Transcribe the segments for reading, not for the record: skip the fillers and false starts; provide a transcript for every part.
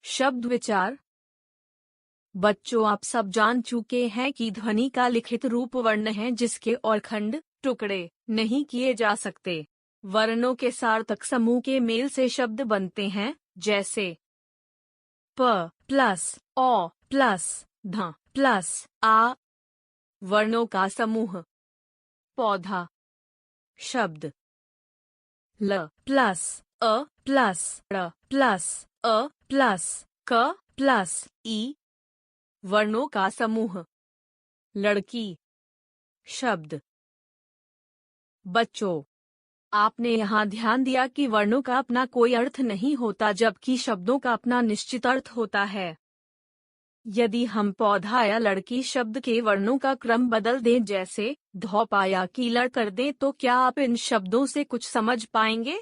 शब्द विचार। बच्चों, आप सब जान चुके हैं कि ध्वनि का लिखित रूप वर्ण है जिसके और खंड टुकड़े नहीं किए जा सकते। वर्णों के सार्थक समूह के मेल से शब्द बनते हैं, जैसे प प्लस ओ प्लस ध प्लस आ। वर्णों का समूह पौधा। शब्द ल प्लस अ प्लस ड़ प्लस अ प्लस क प्लस ई। वर्णों का समूह लड़की। शब्द बच्चों, आपने यहाँ ध्यान दिया कि वर्णों का अपना कोई अर्थ नहीं होता, जबकि शब्दों का अपना निश्चित अर्थ होता है। यदि हम पौधा या लड़की शब्द के वर्णों का क्रम बदल दें, जैसे धौपा या कीलड़ कर दें, तो क्या आप इन शब्दों से कुछ समझ पाएंगे?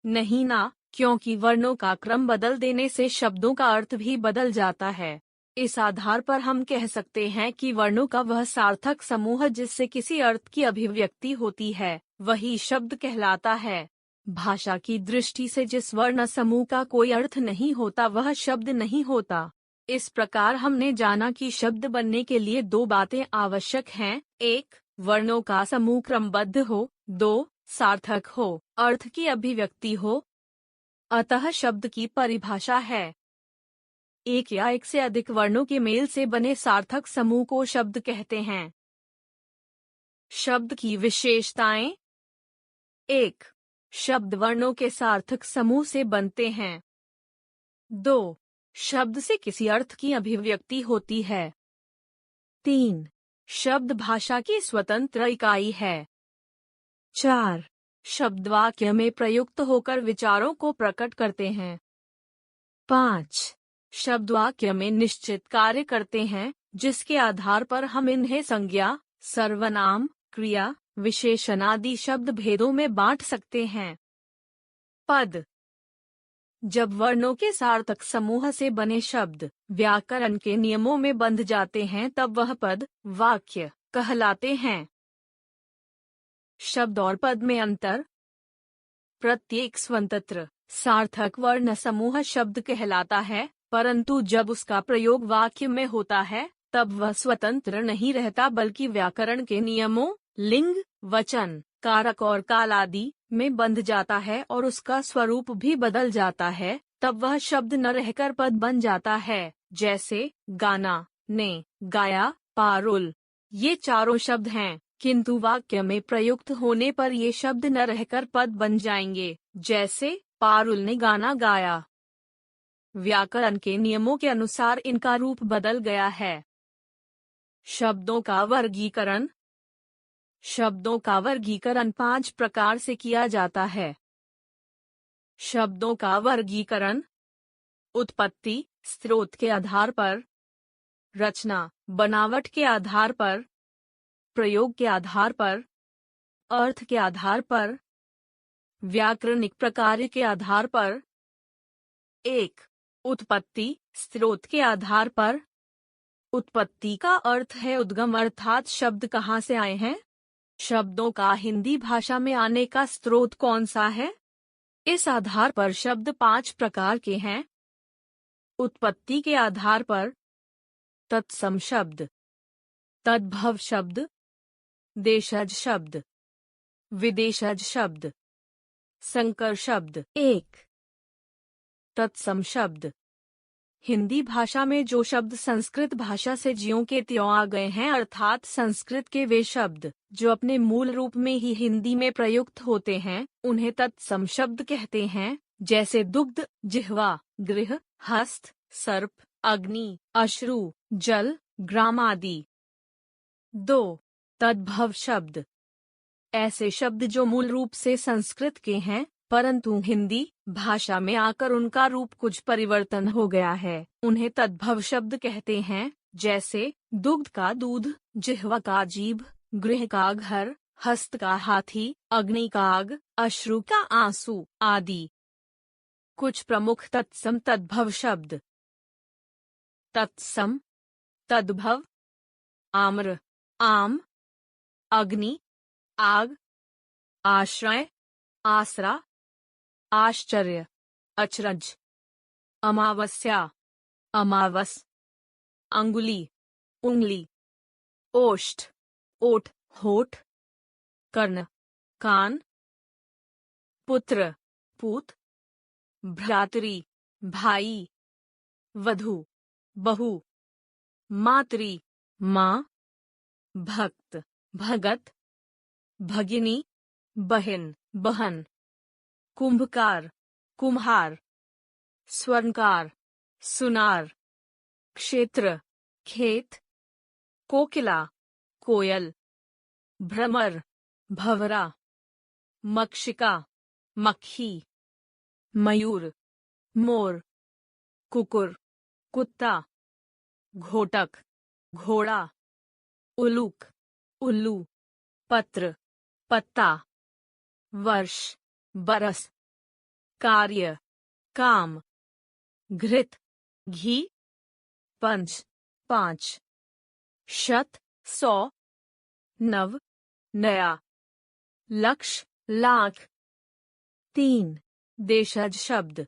नहीं ना, क्योंकि वर्णों का क्रम बदल देने से शब्दों का अर्थ भी बदल जाता है। इस आधार पर हम कह सकते हैं कि वर्णों का वह सार्थक समूह जिससे किसी अर्थ की अभिव्यक्ति होती है, वही शब्द कहलाता है। भाषा की दृष्टि से जिस वर्ण समूह का कोई अर्थ नहीं होता, वह शब्द नहीं होता। इस प्रकार हमने जाना कि शब्द बनने के लिए दो बातें आवश्यक हैं: एक, वर्णों का समूह क्रमबद्ध हो; दो, सार्थक हो, अर्थ की अभिव्यक्ति हो। अतः शब्द की परिभाषा है, एक या एक से अधिक वर्णों के मेल से बने सार्थक समूह को शब्द कहते हैं। शब्द की विशेषताएं। एक, शब्द वर्णों के सार्थक समूह से बनते हैं। दो, शब्द से किसी अर्थ की अभिव्यक्ति होती है। तीन, शब्द भाषा की स्वतंत्र इकाई है। चार, शब्द वाक्य में प्रयुक्त होकर विचारों को प्रकट करते हैं। पाँच, शब्द वाक्य में निश्चित कार्य करते हैं, जिसके आधार पर हम इन्हें संज्ञा, सर्वनाम, क्रिया, विशेषण आदि शब्द भेदों में बांट सकते हैं। पद। जब वर्णों के सार्थक समूह से बने शब्द व्याकरण के नियमों में बंध जाते हैं, तब वह पद, वाक्य कहलाते हैं। शब्द और पद में अंतर। प्रत्येक स्वतंत्र सार्थक वर्ण समूह शब्द कहलाता है, परंतु जब उसका प्रयोग वाक्य में होता है, तब वह स्वतंत्र नहीं रहता, बल्कि व्याकरण के नियमों, लिंग, वचन, कारक और काल आदि में बंध जाता है और उसका स्वरूप भी बदल जाता है। तब वह शब्द न रहकर पद बन जाता है, जैसे गाना, ने, गाया, पारुल। ये चारों शब्द हैं, किंतु वाक्य में प्रयुक्त होने पर ये शब्द न रहकर पद बन जाएंगे, जैसे पारुल ने गाना गाया। व्याकरण के नियमों के अनुसार इनका रूप बदल गया है। शब्दों का वर्गीकरण। शब्दों का वर्गीकरण 5 प्रकार से किया जाता है। शब्दों का वर्गीकरण: उत्पत्ति, स्रोत के आधार पर; रचना, बनावट के आधार पर; प्रयोग के आधार पर; अर्थ के आधार पर; व्याकरणिक प्रकार के आधार पर। 1. उत्पत्ति, स्रोत के आधार पर। उत्पत्ति का अर्थ है उद्गम, अर्थात शब्द कहाँ से आए हैं। शब्दों का हिंदी भाषा में आने का स्रोत कौन सा है? इस आधार पर शब्द 5 प्रकार के हैं। उत्पत्ति के आधार पर तत्सम शब्द, तद्भव शब्द, देशज शब्द, विदेशज शब्द, संकर शब्द। 1. तत्सम शब्द। हिंदी भाषा में जो शब्द संस्कृत भाषा से ज्यों के त्यों आ गए हैं, अर्थात संस्कृत के वे शब्द जो अपने मूल रूप में ही हिंदी में प्रयुक्त होते हैं, उन्हें तत्सम शब्द कहते हैं, जैसे दुग्ध, जिह्वा, गृह, हस्त, सर्प, अग्नि, अश्रु, जल, ग्राम आदि। 2. तद्भव शब्द। ऐसे शब्द जो मूल रूप से संस्कृत के हैं, परंतु हिंदी भाषा में आकर उनका रूप कुछ परिवर्तन हो गया है, उन्हें तद्भव शब्द कहते हैं, जैसे दुग्ध का दूध, जिह्वा का जीभ, गृह का घर, हस्त का हाथी, अग्नि का आग, अश्रु का आंसू आदि। कुछ प्रमुख तत्सम तद्भव शब्द: तत्सम, तद्भव, आम्र, आम, अग्नि, आग, आश्रय, आसरा, आश्चर्य, अचरज। अमावस्या, अमावस। अंगुली, उंगली। ओष्ठ, ओठ, होठ। कर्ण, कान। पुत्र, पूत। भ्रातरी, भाई। वधू, बहू। मातरी, माँ। भक्त, भगत। भगिनी, बहन, बहन। कुंभकार, कुम्हार। स्वर्णकार, सुनार। क्षेत्र, खेत। कोकिला, कोयल। भ्रमर, भंवरा। मक्षिका, मक्खी। मयूर, मोर। कुकुर, कुत्ता। घोटक, घोड़ा। उलूक, उल्लू। पत्र, पत्ता। वर्ष, बरस। कार्य, काम। घृत, घी। पंच, 5। शत, 100। नव, नया। लक्ष, लाख। 3। देशज शब्द।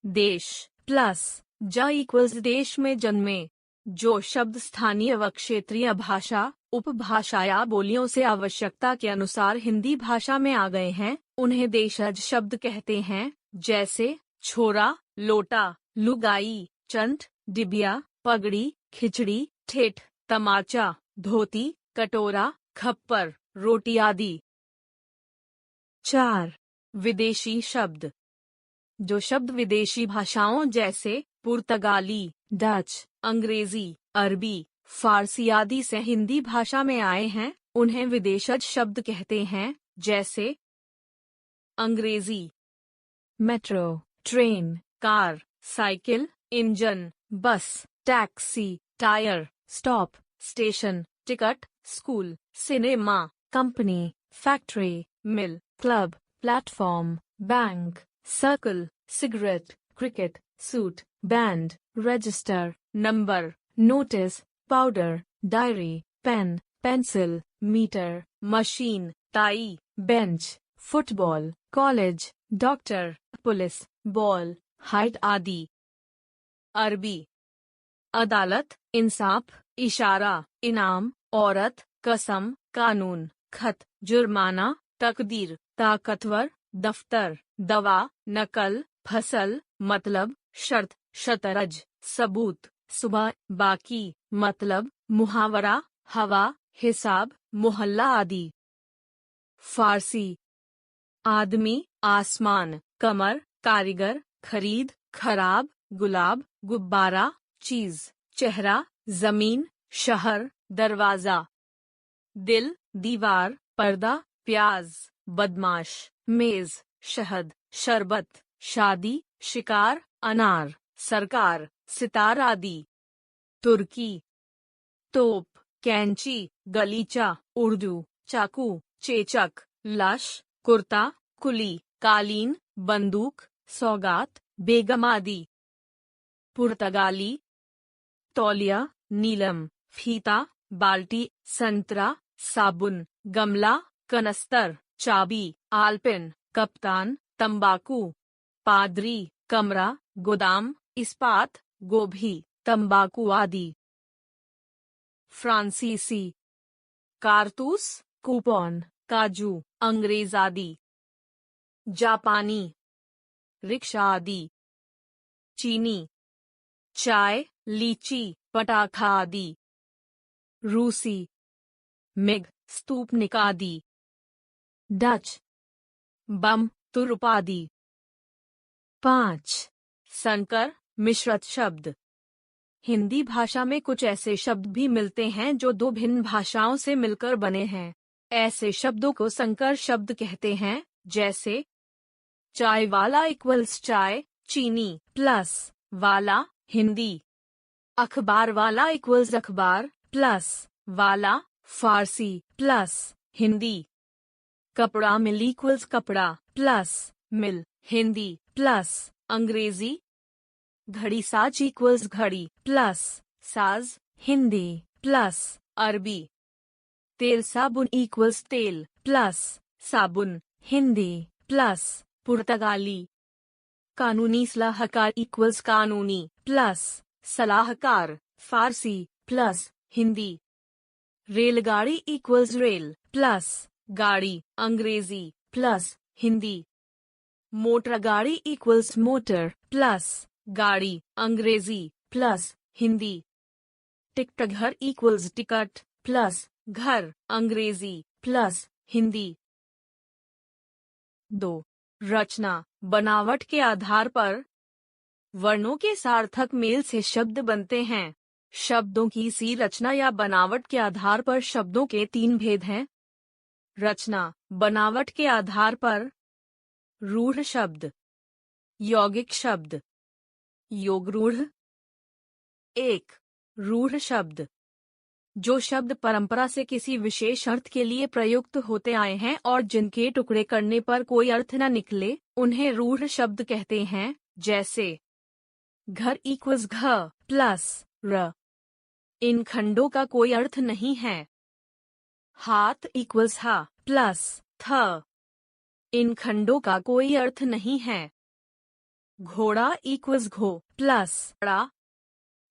देश प्लस ज इक्वल्स देश में जन्मे। जो शब्द स्थानीय व क्षेत्रीय भाषा, उपभाषा या बोलियों से आवश्यकता के अनुसार हिंदी भाषा में आ गए हैं, उन्हें देशज शब्द कहते हैं। जैसे छोरा, लोटा, लुगाई, चंट, डिबिया, पगड़ी, खिचड़ी, ठेठ, तमाचा, धोती, कटोरा, खप्पर, रोटी आदि। 4। विदेशी शब्द। जो शब्द विदेशी भाषाओं जैसे पुर्तगाली, डच, अंग्रेजी, अरबी, फारसी आदि से हिंदी भाषा में आए हैं, उन्हें विदेशज शब्द कहते हैं। जैसे अंग्रेजी, metro, train, car, cycle, engine, bus, taxi, tyre, stop, station, ticket, school, cinema, company, factory, mill, club, platform, bank, circle, cigarette, cricket, suit, band, register, number, notice, powder, diary, pen, pencil, metre, machine, tie, bench, football, college, doctor, police, ball, height आदि। अरबी, अदालत, इंसाफ, इशारा, इनाम, औरत, कसम, कानून, खत, जुर्माना, तकदीर, ताकतवर, दफ्तर, दवा, नकल, फसल, मतलब, शर्त, शतरज, सबूत, सुबह, बाकी, मतलब, मुहावरा, हवा, हिसाब, मोहल्ला आदि। फारसी, आदमी, आसमान, कमर, कारीगर, खरीद, खराब, गुलाब, गुब्बारा, चीज, चेहरा, जमीन, शहर, दरवाजा। दिल, दीवार, पर्दा, प्याज, बदमाश, मेज, शहद, शरबत, शादी, शिकार, अनार, सरकार, सितार आदि। तुर्की, तोप, कैंची, गलीचा, उर्दू, चाकू, चेचक, लाश, कुर्ता, कुली, कालीन, बंदूक, सौगात, बेगम आदि। पुर्तगाली, तौलिया, नीलम, फीता, बाल्टी, संतरा, साबुन, गमला, कनस्तर, चाबी, आलपिन, कप्तान, तंबाकू, पादरी, कमरा, गोदाम, इस्पात, गोभी, तंबाकू आदि। फ्रांसीसी, कारतूस, कूपन, काजू, अंग्रेज आदि। जापानी, रिक्शा आदि। चीनी, चाय, लीची, पटाखा आदि। रूसी, मिग, स्तूपनिक आदि। डच, बम, तुरुप आदि। 5। संकर, मिश्रित शब्द। हिंदी भाषा में कुछ ऐसे शब्द भी मिलते हैं जो दो भिन्न भाषाओं से मिलकर बने हैं। ऐसे शब्दों को संकर शब्द कहते हैं। जैसे चाय वाला इक्वल्स चाय, चीनी, प्लस वाला, हिंदी। अखबार वाला इक्वल्स अखबार, प्लस वाला, फारसी, प्लस हिंदी। कपड़ा मिल इक्वल्स कपड़ा, प्लस मिल, हिंदी, प्लस अंग्रेजी। घड़ी साज इक्वल्स घड़ी, प्लस साज, हिंदी, प्लस अरबी। तेल साबुन इक्वल्स तेल, प्लस साबुन, हिंदी, प्लस पुर्तगाली। कानूनी सलाहकार इक्वल्स कानूनी प्लस सलाहकार फारसी प्लस हिंदी। रेलगाड़ी इक्वल्स रेल प्लस गाड़ी अंग्रेजी प्लस हिंदी। मोटर गाड़ी इक्वल्स मोटर प्लस गाड़ी अंग्रेजी प्लस हिंदी। टिकट घर इक्वल्स टिकट प्लस घर अंग्रेजी प्लस हिंदी। 2. रचना बनावट के आधार पर वर्णों के सार्थक मेल से शब्द बनते हैं। शब्दों की सी रचना या बनावट के आधार पर शब्दों के 3 भेद हैं। रचना बनावट के आधार पर रूढ़ शब्द, यौगिक शब्द, योगरूढ़। 1. रूढ़ शब्द जो शब्द परंपरा से किसी विशेष अर्थ के लिए प्रयुक्त होते आए हैं और जिनके टुकड़े करने पर कोई अर्थ न निकले, उन्हें रूढ़ शब्द कहते हैं। जैसे घर इक्वल्स घ प्लस र, इन खंडों का कोई अर्थ नहीं है। हाथ इक्वल्स हा प्लस थ, इन खंडों का कोई अर्थ नहीं है। घोड़ा इक्वल्स घो प्लस ड़ा,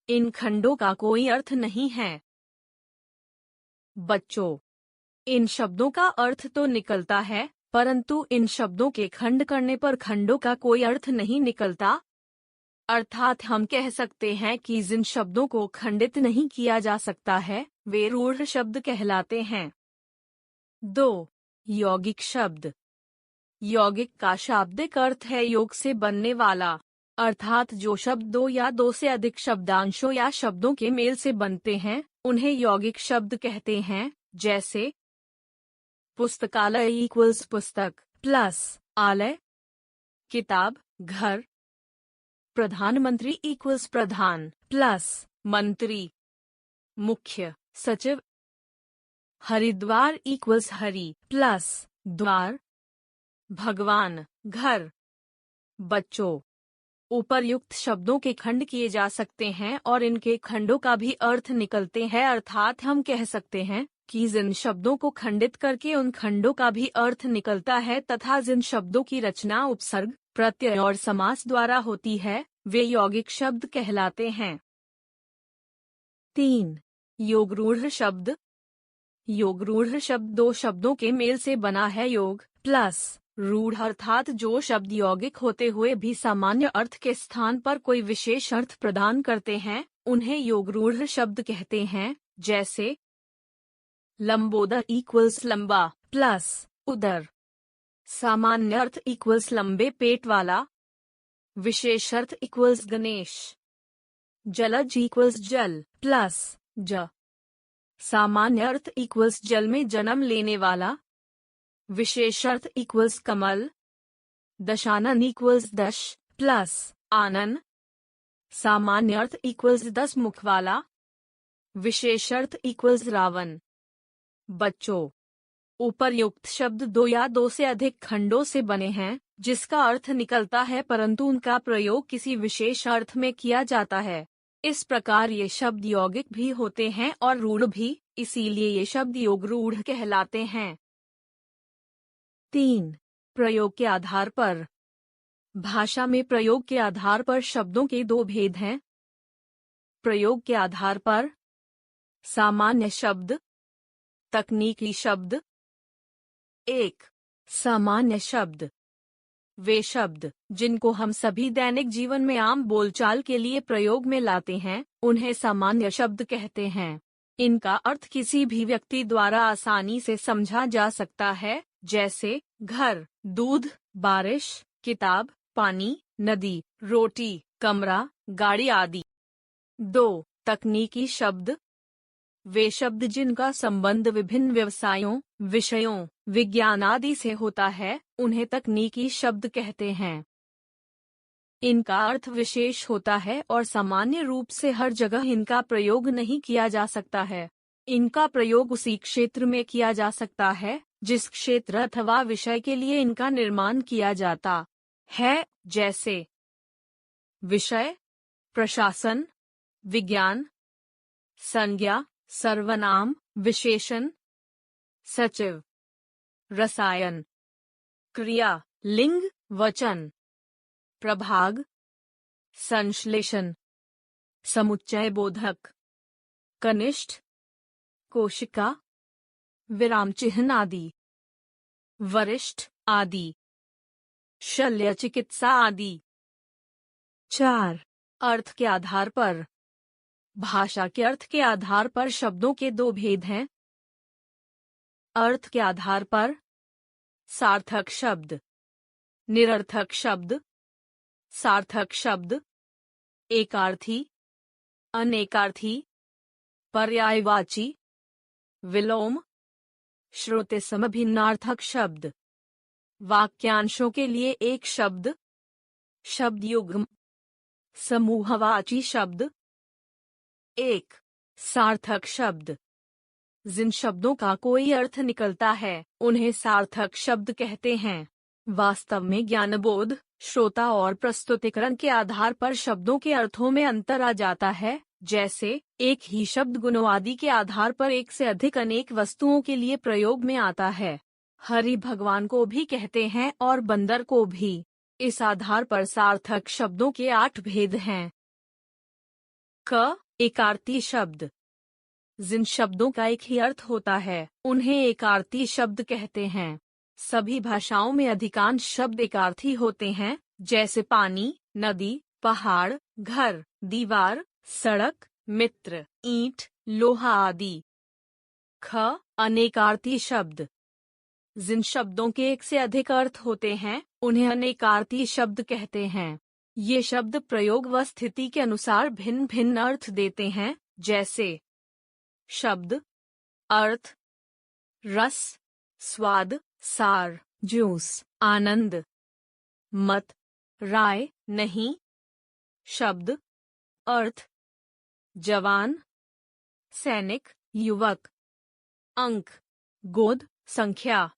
इन खंडों का कोई अर्थ नहीं है। बच्चों, इन शब्दों का अर्थ तो निकलता है, परंतु इन शब्दों के खंड करने पर खंडों का कोई अर्थ नहीं निकलता। अर्थात हम कह सकते हैं कि जिन शब्दों को खंडित नहीं किया जा सकता है, वे रूढ़ शब्द कहलाते हैं। 2. यौगिक शब्द। यौगिक का शाब्दिक अर्थ है योग से बनने वाला, अर्थात जो शब्द 2 या 2 से अधिक शब्दांशों या शब्दों के मेल से बनते हैं, उन्हें यौगिक शब्द कहते हैं। जैसे पुस्तकालय इक्वल्स पुस्तक प्लस आलय, किताब घर। प्रधानमंत्री इक्वल्स प्रधान प्लस मंत्री, मुख्य सचिव। हरिद्वार इक्वल्स हरि प्लस द्वार, भगवान घर। बच्चों, उपर्युक्त शब्दों के खंड किए जा सकते हैं और इनके खंडों का भी अर्थ निकलते हैं, अर्थात हम कह सकते हैं कि जिन शब्दों को खंडित करके उन खंडों का भी अर्थ निकलता है तथा जिन शब्दों की रचना उपसर्ग, प्रत्यय और समास द्वारा होती है, वे यौगिक शब्द कहलाते हैं। 3. योगरूढ़ शब्द। योगरूढ़ शब्द 2 शब्दों के मेल से बना है। योग प्लस रूढ़, अर्थात जो शब्द यौगिक होते हुए भी सामान्य अर्थ के स्थान पर कोई विशेष अर्थ प्रदान करते हैं, उन्हें योगरूढ़ शब्द कहते हैं। जैसे लंबोदर इक्वल्स लंबा प्लस उदर, सामान्य अर्थ इक्वल्स लंबे पेट वाला, विशेष अर्थ इक्वल्स गणेश। जलज इक्वल्स जल प्लस ज, सामान्य अर्थ इक्वल्स जल में जन्म लेने वाला, विशेष अर्थ इक्वल्स कमल। दशानन इक्वल्स दश प्लस आनन, सामान्य अर्थ इक्वल्स 10 मुख वाला, विशेष अर्थ इक्वल्स रावण। बच्चों, उपर्युक्त शब्द 2 या 2 से अधिक खंडों से बने हैं, जिसका अर्थ निकलता है परंतु उनका प्रयोग किसी विशेष अर्थ में किया जाता है। इस प्रकार ये शब्द यौगिक भी होते हैं और रूढ़ भी, इसीलिए ये शब्द योगरूढ़ कहलाते हैं। 3. प्रयोग के आधार पर। भाषा में प्रयोग के आधार पर शब्दों के 2 भेद हैं। प्रयोग के आधार पर सामान्य शब्द, तकनीकी शब्द। 1. सामान्य शब्द वे शब्द जिनको हम सभी दैनिक जीवन में आम बोलचाल के लिए प्रयोग में लाते हैं, उन्हें सामान्य शब्द कहते हैं। इनका अर्थ किसी भी व्यक्ति द्वारा आसानी से समझा जा सकता है, जैसे घर, दूध, बारिश, किताब, पानी, नदी, रोटी, कमरा, गाड़ी आदि। 2. तकनीकी शब्द वे शब्द जिनका संबंध विभिन्न व्यवसायों, विषयों, विज्ञान आदि से होता है, उन्हें तकनीकी शब्द कहते हैं। इनका अर्थ विशेष होता है और सामान्य रूप से हर जगह इनका प्रयोग नहीं किया जा सकता है। इनका प्रयोग उसी क्षेत्र में किया जा सकता है जिस क्षेत्र अथवा विषय के लिए इनका निर्माण किया जाता है, जैसे विषय, प्रशासन, विज्ञान, संज्ञा, सर्वनाम, विशेषण, सचिव, रसायन, क्रिया, लिंग, वचन। प्रभाग, संश्लेषण, समुच्चय बोधक, कनिष्ठ, कोशिका, विराम चिह्न आदि, वरिष्ठ आदि, शल्य चिकित्सा आदि। 4. अर्थ के आधार पर। भाषा के अर्थ के आधार पर शब्दों के दो भेद हैं। अर्थ के आधार पर सार्थक शब्द, निरर्थक शब्द। सार्थक शब्द एकार्थी, अनेकार्थी, पर्यायवाची, विलोम, श्रुति समभिन्नार्थक शब्द। वाक्यांशों के लिए एक शब्द, शब्द युग्म, समूहवाची शब्द। 1. सार्थक शब्द। जिन शब्दों का कोई अर्थ निकलता है उन्हें सार्थक शब्द कहते हैं। वास्तव में ज्ञानबोध, श्रोता और प्रस्तुतिकरण के आधार पर शब्दों के अर्थों में अंतर आ जाता है। जैसे एक ही शब्द गुणों आदि के आधार पर एक से अधिक अनेक वस्तुओं के लिए प्रयोग में आता है। हरि भगवान को भी कहते हैं और बंदर को भी। इस आधार पर सार्थक शब्दों के 8 भेद हैं। क. एकार्थी शब्द। जिन शब्दों का एक ही अर्थ होता है उन्हें एकार्थी शब्द कहते हैं। सभी भाषाओं में अधिकांश शब्द एकार्थी होते हैं, जैसे पानी, नदी, पहाड़, घर, दीवार, सड़क, मित्र, ईंट, लोहा आदि। ख. अनेकार्थी शब्द। जिन शब्दों के एक से अधिक अर्थ होते हैं उन्हें अनेकार्थी शब्द कहते हैं। ये शब्द प्रयोग व स्थिति के अनुसार भिन्न भिन्न अर्थ देते हैं, जैसे शब्द, अर्थ, रस, स्वाद, सार, जूस, आनंद, मत, राय, नहीं। शब्द, अर्थ, जवान, सैनिक, युवक, अंक, गोद, संख्या।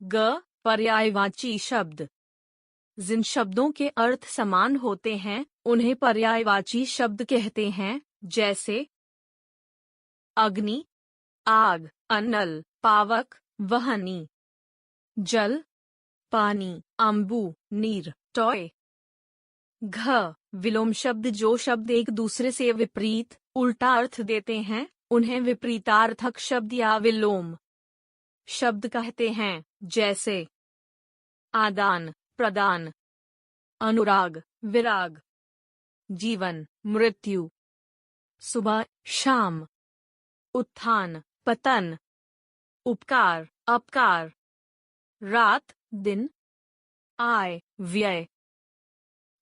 ग. पर्यायवाची शब्द। जिन शब्दों के अर्थ समान होते हैं उन्हें पर्यायवाची शब्द कहते हैं, जैसे अग्नि, आग, अनल, पावक, वहनी, जल, पानी, अम्बु, नीर, टॉय। घ. विलोम शब्द। जो शब्द एक दूसरे से विपरीत, उल्टा अर्थ देते हैं उन्हें विपरीतार्थक शब्द या विलोम शब्द कहते हैं, जैसे आदान प्रदान, अनुराग, विराग, जीवन, मृत्यु, सुबह, शाम, उत्थान, पतन, उपकार, अपकार, रात, दिन, आय, व्यय।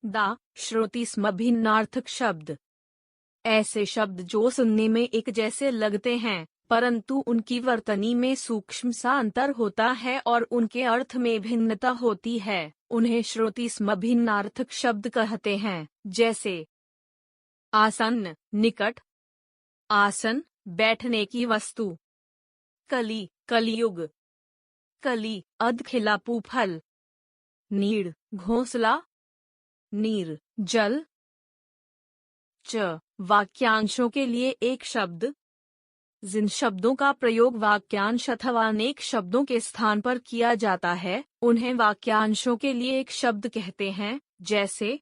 दा. श्रुति समभिन्नार्थक शब्द। ऐसे शब्द जो सुनने में एक जैसे लगते हैं परंतु उनकी वर्तनी में सूक्ष्म सा अंतर होता है और उनके अर्थ में भिन्नता होती है, उन्हें श्रुति समभिन्नार्थक शब्द कहते हैं, जैसे आसन्न, निकट, आसन, बैठने की वस्तु, कली, कलियुग, कली, अधखिलापू फल, नीड़, घोंसला, नीर, जल। च. वाक्यांशों के लिए एक शब्द। जिन शब्दों का प्रयोग वाक्यांश अथवा अनेक शब्दों के स्थान पर किया जाता है उन्हें वाक्यांशों के लिए एक शब्द कहते हैं, जैसे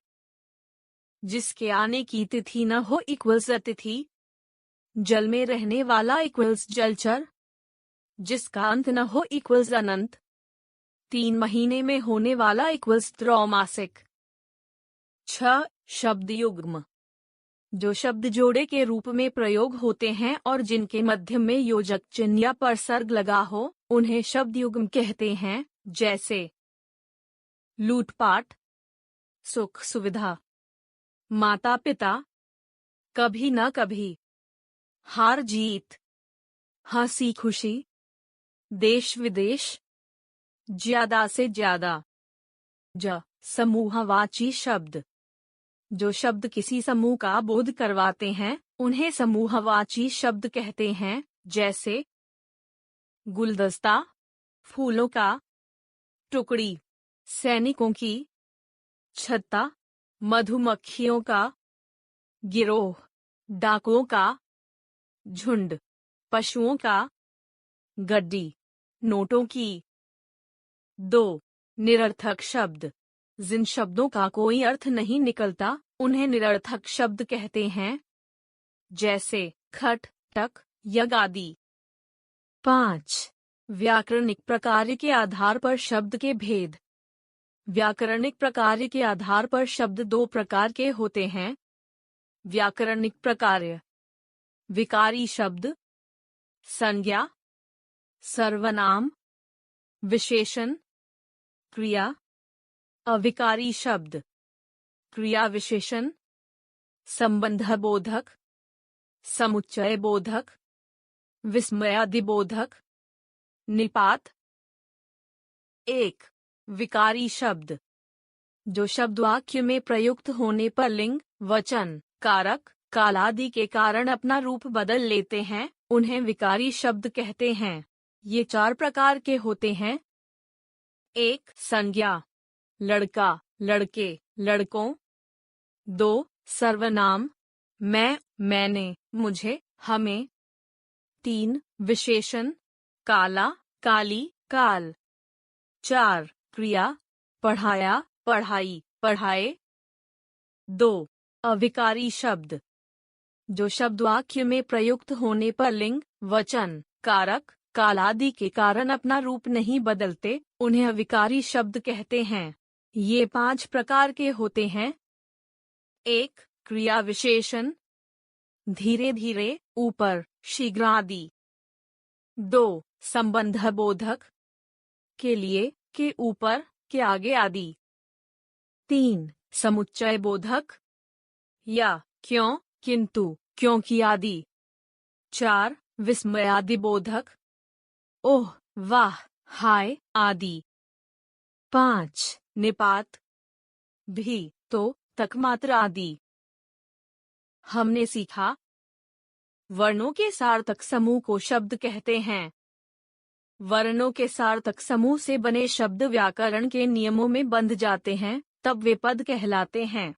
जिसके आने की तिथि न हो इक्वल्स अतिथि, जल में रहने वाला इक्वल्स जलचर, जिसका अंत न हो इक्वल्स अनंत, 3 महीने में होने वाला इक्वल्स त्रैमासिक। 6. शब्द युग्म। जो शब्द जोड़े के रूप में प्रयोग होते हैं और जिनके मध्य में योजक चिन्ह या परसर्ग लगा हो उन्हें शब्द युग्म कहते हैं, जैसे लूटपाट, सुख सुविधा, माता पिता, कभी न कभी, हार जीत, हंसी खुशी, देश विदेश, ज्यादा से ज्यादा। ज. समूहवाची शब्द। जो शब्द किसी समूह का बोध करवाते हैं उन्हें समूहवाची शब्द कहते हैं, जैसे गुलदस्ता, फूलों का, टुकड़ी, सैनिकों की, छत्ता, मधुमक्खियों का, गिरोह, डाकुओं का, झुंड, पशुओं का, गड्डी, नोटों की। 2. निरर्थक शब्द। जिन शब्दों का कोई अर्थ नहीं निकलता उन्हें निरर्थक शब्द कहते हैं, जैसे खट, टक, यज्ञ आदि। 5. व्याकरणिक प्रकार के आधार पर शब्द के भेद। व्याकरणिक प्रकार के आधार पर शब्द दो प्रकार के होते हैं। व्याकरणिक प्रकार: विकारी शब्द, संज्ञा, सर्वनाम, विशेषण, क्रिया। अविकारी शब्द: क्रिया विशेषण, संबंध बोधक, समुच्चय बोधक, विस्मयादि बोधक, निपात। 1. विकारी शब्द: जो शब्द वाक्य में प्रयुक्त होने पर लिंग, वचन, कारक, काल आदि के कारण अपना रूप बदल लेते हैं, उन्हें विकारी शब्द कहते हैं। ये 4 प्रकार के होते हैं। 1. संज्ञा: लड़का, लड़के, लड़कों। 2. सर्वनाम: मैं, मैंने, मुझे, हमें। 3. विशेषण: काला, काली, काल। 4. क्रिया: पढ़ाया, पढ़ाई, पढ़ाए। 2. अविकारी शब्द: जो शब्द वाक्य में प्रयुक्त होने पर लिंग, वचन, कारक, काल आदि के कारण अपना रूप नहीं बदलते, उन्हें अविकारी शब्द कहते हैं। ये 5 प्रकार के होते हैं। 1. क्रिया विशेषण: धीरे धीरे, ऊपर, शीघ्र आदि। 2. संबंध बोधक: के लिए, के ऊपर, के आगे आदि। 3. समुच्चय बोधक: या, क्यों, किंतु, क्योंकि आदि। 4. विस्मयादि बोधक: ओह, वाह, हाय आदि। 5. निपात: भी, तो, तक मात्र आदि। हमने सीखा। वर्णों के सार्थक समूह को शब्द कहते हैं। वर्णों के सार्थक समूह से बने शब्द व्याकरण के नियमों में बंध जाते हैं, तब वे पद कहलाते हैं।